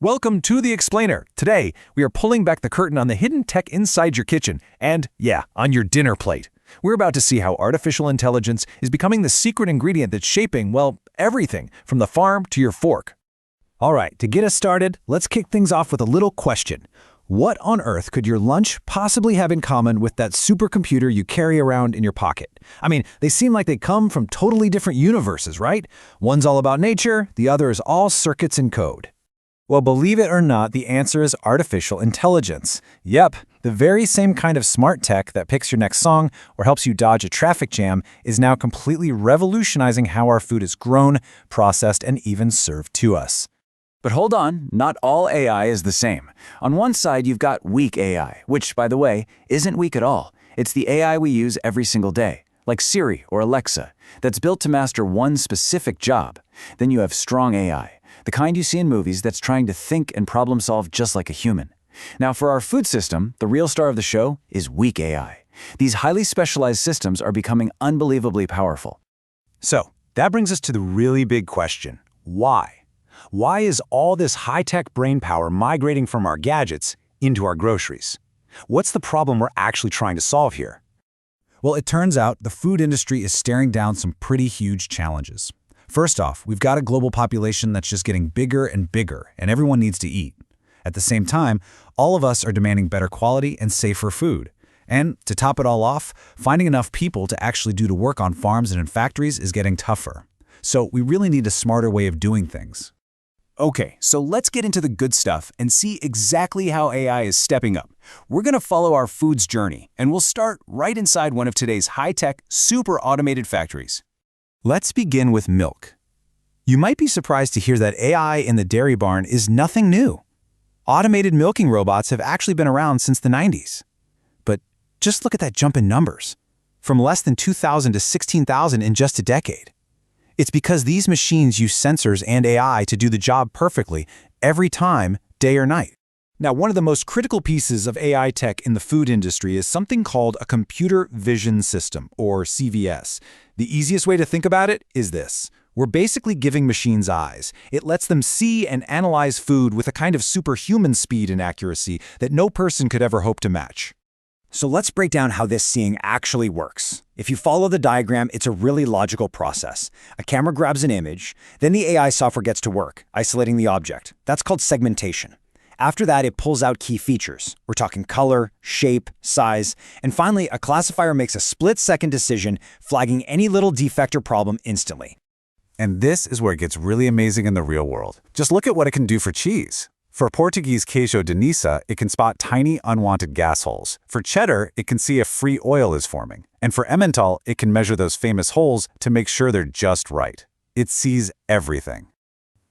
Welcome to The Explainer. Today, we are pulling back the curtain on the hidden tech inside your kitchen and, yeah, on your dinner plate. We're about to see how artificial intelligence is becoming the secret ingredient that's shaping, well, everything, from the farm to your fork. All right, to get us started, let's kick things off with a little question. What on earth could your lunch possibly have in common with that supercomputer you carry around in your pocket? I mean, they seem like they come from totally different universes, right? One's all about nature, the other is all circuits and code. Well, believe it or not, the answer is artificial intelligence. Yep, the very same kind of smart tech that picks your next song or helps you dodge a traffic jam is now completely revolutionizing how our food is grown, processed, and even served to us. But hold on, not all AI is the same. On one side, you've got weak AI, which, by the way, isn't weak at all. It's the AI we use every single day, like Siri or Alexa, that's built to master one specific job. Then you have strong AI, the kind you see in movies that's trying to think and problem solve just like a human. Now, for our food system, the real star of the show is weak AI. These highly specialized systems are becoming unbelievably powerful. So, that brings us to the really big question. Why? Why is all this high-tech brainpower migrating from our gadgets into our groceries? What's the problem we're actually trying to solve here? Well, it turns out the food industry is staring down some pretty huge challenges. First off, we've got a global population that's just getting bigger and bigger, and everyone needs to eat. At the same time, all of us are demanding better quality and safer food. And to top it all off, finding enough people to actually do the work on farms and in factories is getting tougher. So we really need a smarter way of doing things. Okay, so let's get into the good stuff and see exactly how AI is stepping up. We're going to follow our food's journey, and we'll start right inside one of today's high-tech, super automated factories. Let's begin with milk. You might be surprised to hear that AI in the dairy barn is nothing new. Automated milking robots have actually been around since the 90s. But just look at that jump in numbers, from less than 2,000 to 16,000 in just a decade. It's because these machines use sensors and AI to do the job perfectly every time, day or night. Now, one of the most critical pieces of AI tech in the food industry is something called a computer vision system, or CVS. The easiest way to think about it is this. We're basically giving machines eyes. It lets them see and analyze food with a kind of superhuman speed and accuracy that no person could ever hope to match. So let's break down how this seeing actually works. If you follow the diagram, it's a really logical process. A camera grabs an image, then the AI software gets to work, isolating the object. That's called segmentation. After that, it pulls out key features. We're talking color, shape, size, and finally, a classifier makes a split-second decision, flagging any little defect or problem instantly. And this is where it gets really amazing in the real world. Just look at what it can do for cheese. For Portuguese queijo de Nissa, it can spot tiny, unwanted gas holes. For cheddar, it can see if free oil is forming. And for Emmental, it can measure those famous holes to make sure they're just right. It sees everything.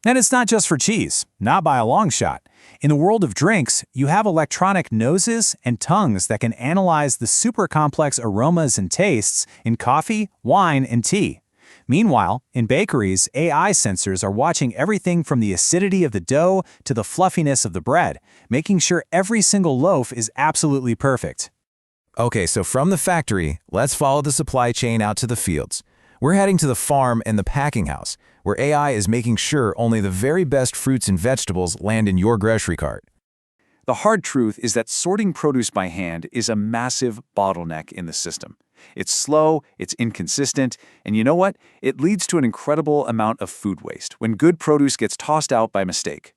And it's not just for cheese, not by a long shot. In the world of drinks, you have electronic noses and tongues that can analyze the super complex aromas and tastes in coffee, wine, and tea. Meanwhile, in bakeries, AI sensors are watching everything from the acidity of the dough to the fluffiness of the bread, making sure every single loaf is absolutely perfect. Okay, so from the factory, let's follow the supply chain out to the fields. We're heading to the farm and the packing house, where AI is making sure only the very best fruits and vegetables land in your grocery cart. The hard truth is that sorting produce by hand is a massive bottleneck in the system. It's slow, it's inconsistent, and you know what? It leads to an incredible amount of food waste when good produce gets tossed out by mistake.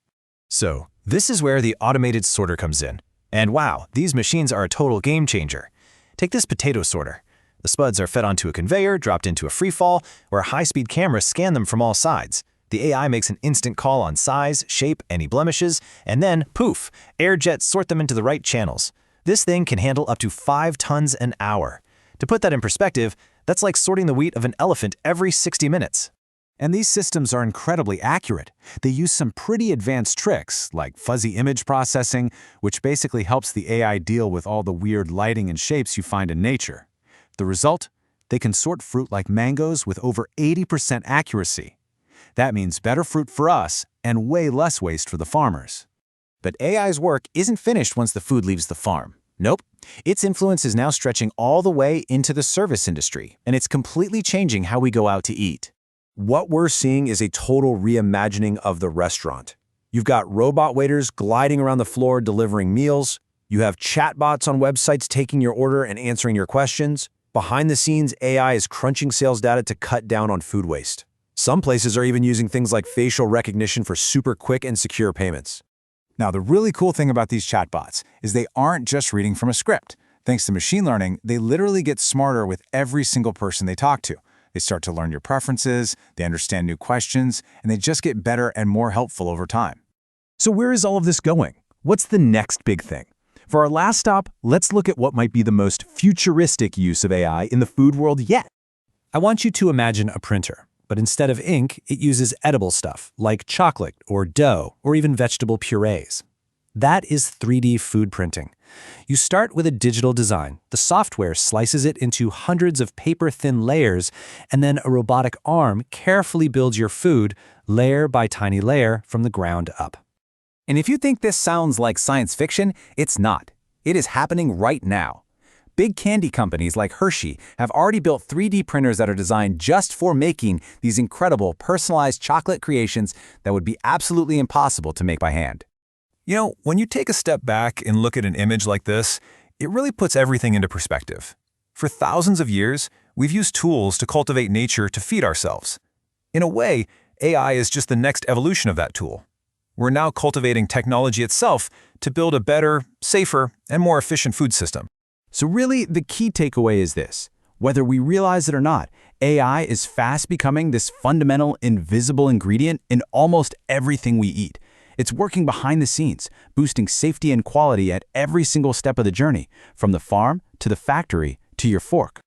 So, this is where the automated sorter comes in. And wow, these machines are a total game changer. Take this potato sorter. The spuds are fed onto a conveyor, dropped into a freefall, where high-speed cameras scan them from all sides. The AI makes an instant call on size, shape, any blemishes, and then, poof, air jets sort them into the right channels. This thing can handle up to 5 tons an hour. To put that in perspective, that's like sorting the wheat of an elephant every 60 minutes. And these systems are incredibly accurate. They use some pretty advanced tricks, like fuzzy image processing, which basically helps the AI deal with all the weird lighting and shapes you find in nature. The result? They can sort fruit like mangoes with over 80% accuracy. That means better fruit for us and way less waste for the farmers. But AI's work isn't finished once the food leaves the farm. Nope. Its influence is now stretching all the way into the service industry, and it's completely changing how we go out to eat. What we're seeing is a total reimagining of the restaurant. You've got robot waiters gliding around the floor delivering meals. You have chatbots on websites taking your order and answering your questions. Behind the scenes, AI is crunching sales data to cut down on food waste. Some places are even using things like facial recognition for super quick and secure payments. Now, the really cool thing about these chatbots is they aren't just reading from a script. Thanks to machine learning, they literally get smarter with every single person they talk to. They start to learn your preferences, they understand new questions, and they just get better and more helpful over time. So where is all of this going? What's the next big thing? For our last stop, let's look at what might be the most futuristic use of AI in the food world yet. I want you to imagine a printer, but instead of ink, it uses edible stuff like chocolate or dough or even vegetable purees. That is 3D food printing. You start with a digital design. The software slices it into hundreds of paper-thin layers, and then a robotic arm carefully builds your food layer by tiny layer from the ground up. And if you think this sounds like science fiction, it's not. It is happening right now. Big candy companies like Hershey have already built 3D printers that are designed just for making these incredible personalized chocolate creations that would be absolutely impossible to make by hand. You know, when you take a step back and look at an image like this, it really puts everything into perspective. For thousands of years, we've used tools to cultivate nature to feed ourselves. In a way, AI is just the next evolution of that tool. We're now cultivating technology itself to build a better, safer, and more efficient food system. So really, the key takeaway is this. Whether we realize it or not, AI is fast becoming this fundamental, invisible ingredient in almost everything we eat. It's working behind the scenes, boosting safety and quality at every single step of the journey, from the farm to the factory to your fork.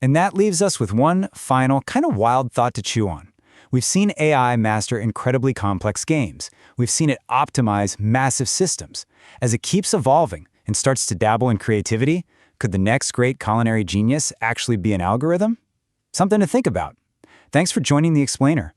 And that leaves us with one final, kind of wild thought to chew on. We've seen AI master incredibly complex games. We've seen it optimize massive systems. As it keeps evolving and starts to dabble in creativity, could the next great culinary genius actually be an algorithm? Something to think about. Thanks for joining The Explainer.